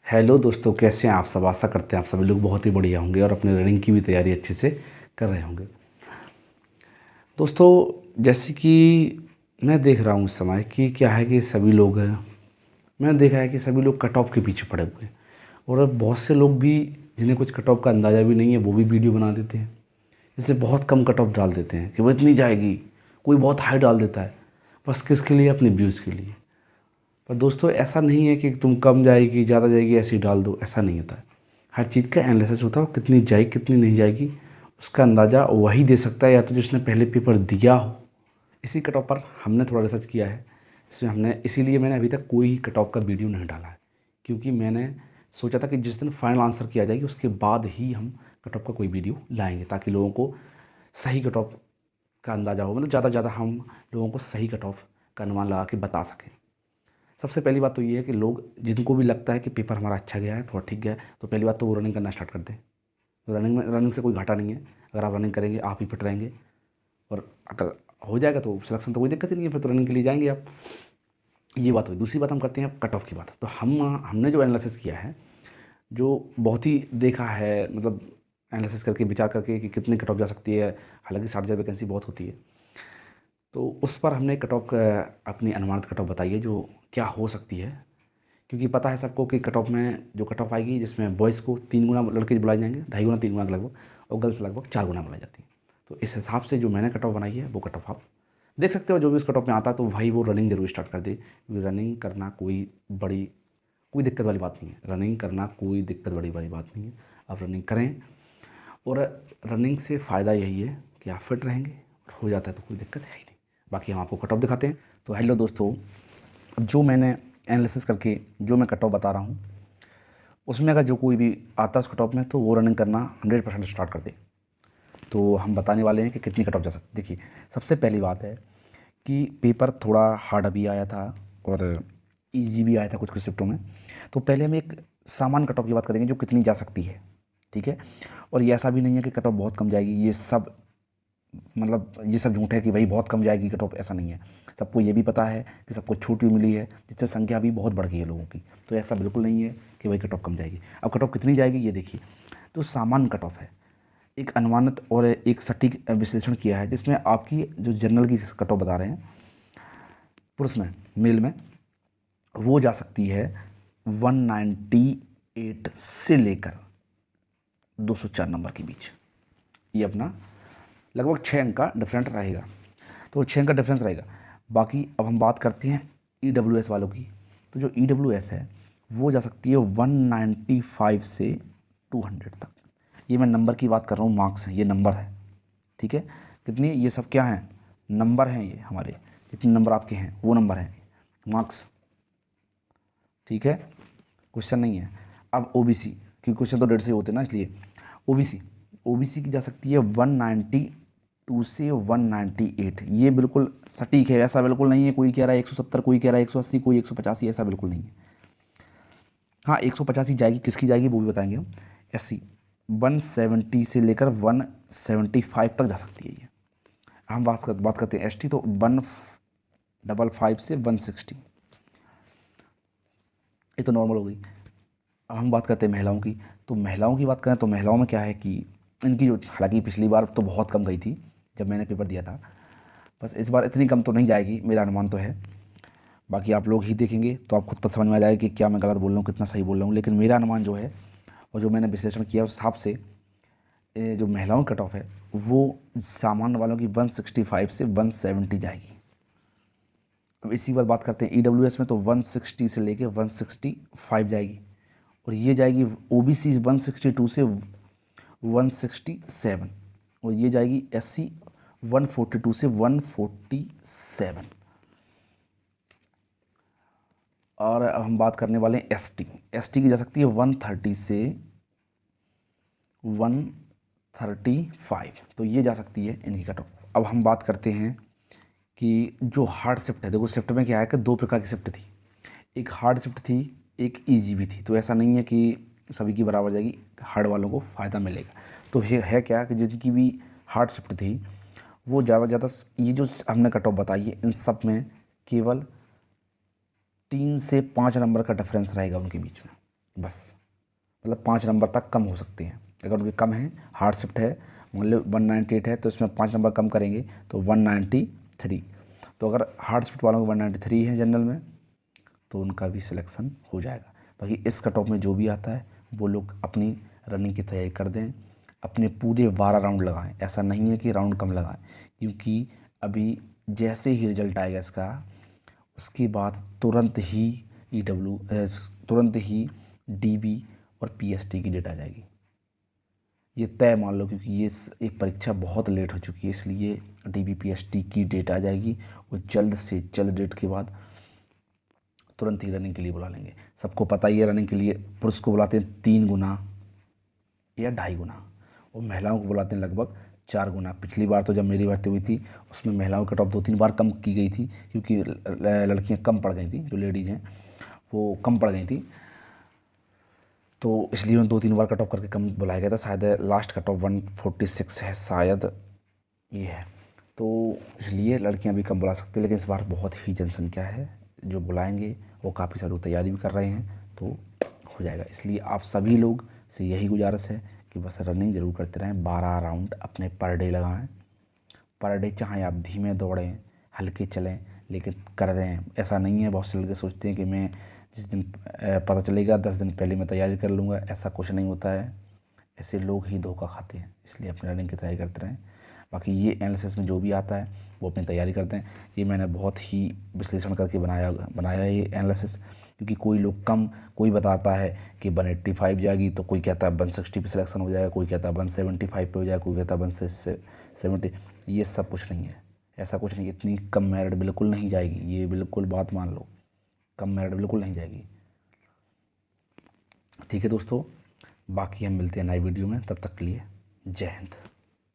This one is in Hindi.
हेलो दोस्तों, कैसे हैं आप सब। आशा करते हैं आप सभी लोग बहुत ही बढ़िया होंगे और अपने रनिंग की भी तैयारी अच्छे से कर रहे होंगे। दोस्तों, जैसे कि मैं देख रहा हूँ इस समय कि क्या है कि सभी लोग हैं, मैंने देखा है कि सभी लोग कट ऑफ के पीछे पड़े हुए हैं। और बहुत से लोग भी जिन्हें कुछ कट ऑफ का अंदाज़ा भी नहीं है वो भी वीडियो बना देते हैं, जैसे बहुत कम कट ऑफ डाल देते हैं कि वो इतनी जाएगी। कोई बहुत हाई डाल देता है, बस किसके लिए? अपने व्यूज़ के लिए। पर दोस्तों, ऐसा नहीं है कि तुम कम जाएगी ज़्यादा जाएगी ऐसे ही डाल दो, ऐसा नहीं होता है। हर चीज़ का एनालिसिस होता है, कितनी जाएगी कितनी नहीं जाएगी उसका अंदाज़ा वही दे सकता है, या तो जिसने पहले पेपर दिया हो। इसी कट ऑफ पर हमने थोड़ा रिसर्च किया है, इसमें हमने इसीलिए मैंने अभी तक कोई कट ऑफ का वीडियो नहीं डाला है, क्योंकि मैंने सोचा था कि जिस दिन फाइनल आंसर किया जाएगी उसके बाद ही हम कट ऑफ का कोई वीडियो लाएंगे, ताकि लोगों को सही कट ऑफ का अंदाज़ा हो, मतलब ज़्यादा से ज़्यादा हम लोगों को सही कट ऑफ का अनुमान लगा के बता सकें। सबसे पहली बात तो ये है कि लोग जिनको भी लगता है कि पेपर हमारा अच्छा गया है, थोड़ा ठीक गया है, तो पहली बात तो वो रनिंग करना स्टार्ट कर दें। तो रनिंग से कोई घाटा नहीं है। अगर आप रनिंग करेंगे आप ही फिट रहेंगे, और अगर हो जाएगा तो सिलेक्शन तो कोई दिक्कत ही नहीं है, फिर तो रनिंग के लिए जाएंगे आप। ये बात हुई। दूसरी बात हम करते हैं कट ऑफ की बात। तो हमने जो एनालिसिस किया है, जो बहुत ही देखा है, मतलब एनालिसिस करके विचार करके कि कितनी कट ऑफ जा सकती है। हालांकि 60,000 वैकेंसी बहुत होती है, तो उस पर हमने कट ऑफ अपनी अनुमानित कट ऑफ बताई है जो क्या हो सकती है। क्योंकि पता है सबको कि कट ऑफ में जो कट ऑफ आएगी, जिसमें बॉयज़ को 3 गुना लड़के बुलाए जाएंगे, 2.5 गुना 3 गुना लगभग, और गर्ल्स लगभग 4 गुना बुलाई जाती है। तो इस हिसाब से जो मैंने कट ऑफ बनाई है वो कट ऑफ आप देख सकते हो। जो भी उस कट ऑफ में आता है तो भाई वो रनिंग जरूर स्टार्ट कर दे, क्योंकि रनिंग करना कोई दिक्कत वाली बात नहीं है। रनिंग करना कोई दिक्कत बड़ी वाली बात नहीं है। आप रनिंग करें, और रनिंग से फ़ायदा यही है कि आप फिट रहेंगे, और हो जाता है तो कोई दिक्कत है ही नहीं। बाकी हम आपको कट ऑफ दिखाते हैं। तो हेलो दोस्तों, जो मैंने एनालिसिस करके जो मैं कट ऑफ बता रहा हूँ, उसमें अगर जो कोई भी आता है उस कट ऑफ में, तो वो रनिंग करना 100% स्टार्ट कर दे। तो हम बताने वाले हैं कि कितनी कट ऑफ जा सकती। देखिए, सबसे पहली बात है कि पेपर थोड़ा हार्ड भी आया था और इजी भी आया था कुछ कुछ शिफ्टों में। तो पहले हम एक सामान्य कट ऑफ की बात करेंगे जो कितनी जा सकती है, ठीक है। और ये ऐसा भी नहीं है कि कट ऑफ बहुत कम जाएगी। ये सब झूठ है कि भाई बहुत कम जाएगी कट ऑफ, ऐसा नहीं है। सबको ये भी पता है कि सबको छूट भी मिली है, जिससे संख्या भी बहुत बढ़ गई है लोगों की। तो ऐसा बिल्कुल नहीं है कि भाई कट ऑफ कम जाएगी। अब कट ऑफ कितनी जाएगी ये देखिए। तो सामान्य कट ऑफ है, एक अनुमानित और एक सटीक विश्लेषण किया है, जिसमें आपकी जो जनरल की कट ऑफ बता रहे हैं पुरुष में, मेल में, वो जा सकती है 198 से लेकर 204 नंबर के बीच। ये अपना लगभग 6 अंक का डिफरेंट रहेगा। तो 6 अंक का डिफरेंस रहेगा। बाकी अब हम बात करते हैं EWS वालों की। तो जो EWS है वो जा सकती है 195 से 200 तक। ये मैं नंबर की बात कर रहा हूँ, मार्क्स हैं, ये नंबर है, ठीक है। कितनी? ये सब क्या हैं? नंबर हैं। ये हमारे जितने नंबर आपके हैं वो नंबर हैं, मार्क्स, ठीक है, क्वेश्चन नहीं है। अब OBC, क्योंकि क्वेश्चन तो 150 से होते हैं ना, इसलिए OBC की जा सकती है 192 से 198। ये बिल्कुल सटीक है, ऐसा बिल्कुल नहीं है कोई कह रहा है 170, कोई कह रहा है 180, कोई 185, ऐसा बिल्कुल नहीं है। हाँ, 185 जाएगी, किसकी जाएगी वो भी बताएंगे हम। SC 170 से लेकर 175 तक जा सकती है ये। हम बात करते हैं ST, तो 155 से 160, ये तो नॉर्मल हो गई। अब हम बात करते हैं महिलाओं की। तो महिलाओं की बात करें तो महिलाओं में क्या है कि इनकी जो, हालांकि पिछली बार तो बहुत कम गई थी जब मैंने पेपर दिया था, बस इस बार इतनी कम तो नहीं जाएगी, मेरा अनुमान तो है। बाकी आप लोग ही देखेंगे तो आप खुद पर समझ में आ जाएगा कि क्या मैं गलत बोल रहा हूँ, कितना सही बोल रहा हूँ। लेकिन मेरा अनुमान जो है और जो मैंने विश्लेषण किया उस हिसाब से, जो महिलाओं की कट ऑफ है वो सामान्य वालों की 165 से 170 जाएगी। अब इसी बार बात करते हैं EWS में, तो 160 से लेके 165 जाएगी। और ये जाएगी OBC 162 से 167, और ये जाएगी SC 142 से 147। और अब हम बात करने वाले हैं ST की जा सकती है 130 से 135, तो ये जा सकती है इनकी कट ऑफ। अब हम बात करते हैं कि जो हार्ड शिफ्ट है, देखो शिफ्ट में क्या है कि 2 प्रकार की शिफ्ट थी, एक हार्ड शिफ्ट थी, एक ईजी भी थी। तो ऐसा नहीं है कि सभी की बराबर जाएगी, हार्ड वालों को फ़ायदा मिलेगा। तो ये है क्या कि जिनकी भी हार्ड शिफ्ट थी वो ज़्यादा ये जो हमने कट ऑफ बताई है इन सब में केवल 3 से 5 नंबर का डिफरेंस रहेगा उनके बीच में बस, मतलब 5 नंबर तक कम हो सकते हैं। अगर उनके कम है, हार्ड शिफ्ट है, मतलब 198 है तो इसमें 5 नंबर कम करेंगे तो 193। तो अगर हार्ड शिफ्ट वालों को 193 है जनरल में तो उनका भी सिलेक्शन हो जाएगा। बाकी इस कट ऑफ में जो भी आता है वो लोग अपनी रनिंग की तैयारी कर दें, अपने पूरे 12 राउंड लगाएं। ऐसा नहीं है कि राउंड कम लगाएं, क्योंकि अभी जैसे ही रिजल्ट आएगा इसका, उसके बाद तुरंत ही तुरंत ही डीबी और पीएसटी की डेट आ जाएगी, ये तय मान लो, क्योंकि ये एक परीक्षा बहुत लेट हो चुकी है, इसलिए डीबी पीएसटी की डेट आ जाएगी। वो जल्द से जल्द डेट के बाद तुरंत ही रनिंग के लिए बुला लेंगे। सबको पता ही है रनिंग के लिए पुरुष को बुलाते हैं 3 गुना या 2.5 गुना, और महिलाओं को बुलाते हैं लगभग 4 गुना। पिछली बार तो जब मेरी भर्ती हुई थी उसमें महिलाओं की कट ऑफ 2-3 बार कम की गई थी, क्योंकि लड़कियां कम पड़ गई थी, जो लेडीज़ हैं वो कम पड़ गई थी, तो इसलिए मैं 2-3 बार कट ऑफ करके कम बुलाया गया था। शायद लास्ट कट ऑफ 146 है शायद ये है, तो इसलिए लड़कियां भी कम बुला सकती हैं। लेकिन इस बार बहुत ही जनसंख्या है, जो बुलाएंगे वो काफ़ी सारी तैयारी भी कर रहे हैं, तो हो जाएगा। इसलिए आप सभी लोग से यही गुजारिश है कि बस रनिंग ज़रूर करते रहें, 12 राउंड अपने पर डे लगाएं। पर डे चाहे आप धीमे दौड़ें, हल्के चलें, लेकिन कर दें। ऐसा नहीं है, बहुत से लड़के सोचते हैं कि मैं जिस दिन पता चलेगा 10 दिन पहले मैं तैयारी कर लूँगा, ऐसा कुछ नहीं होता है। ऐसे लोग ही धोखा खाते हैं, इसलिए अपने रनिंग की तैयारी करते रहें। बाकी ये एनालिसिस में जो भी आता है वो अपनी तैयारी करते हैं। ये मैंने बहुत ही विश्लेषण करके बनाया ये एनालिसिस, क्योंकि कोई लोग कम, कोई बताता है कि 185 जाएगी, तो कोई कहता है 160 पे सिलेक्शन हो जाएगा, कोई कहता है 175 पे हो जाएगा, कोई कहता है 170। ये सब कुछ नहीं है, ऐसा कुछ नहीं। इतनी कम मेरिट बिल्कुल नहीं जाएगी, ये बिल्कुल बात मान लो, कम मेरिट बिल्कुल नहीं जाएगी। ठीक है दोस्तों, बाकी हम मिलते हैं नई वीडियो में, तब तक के लिए जय हिंद।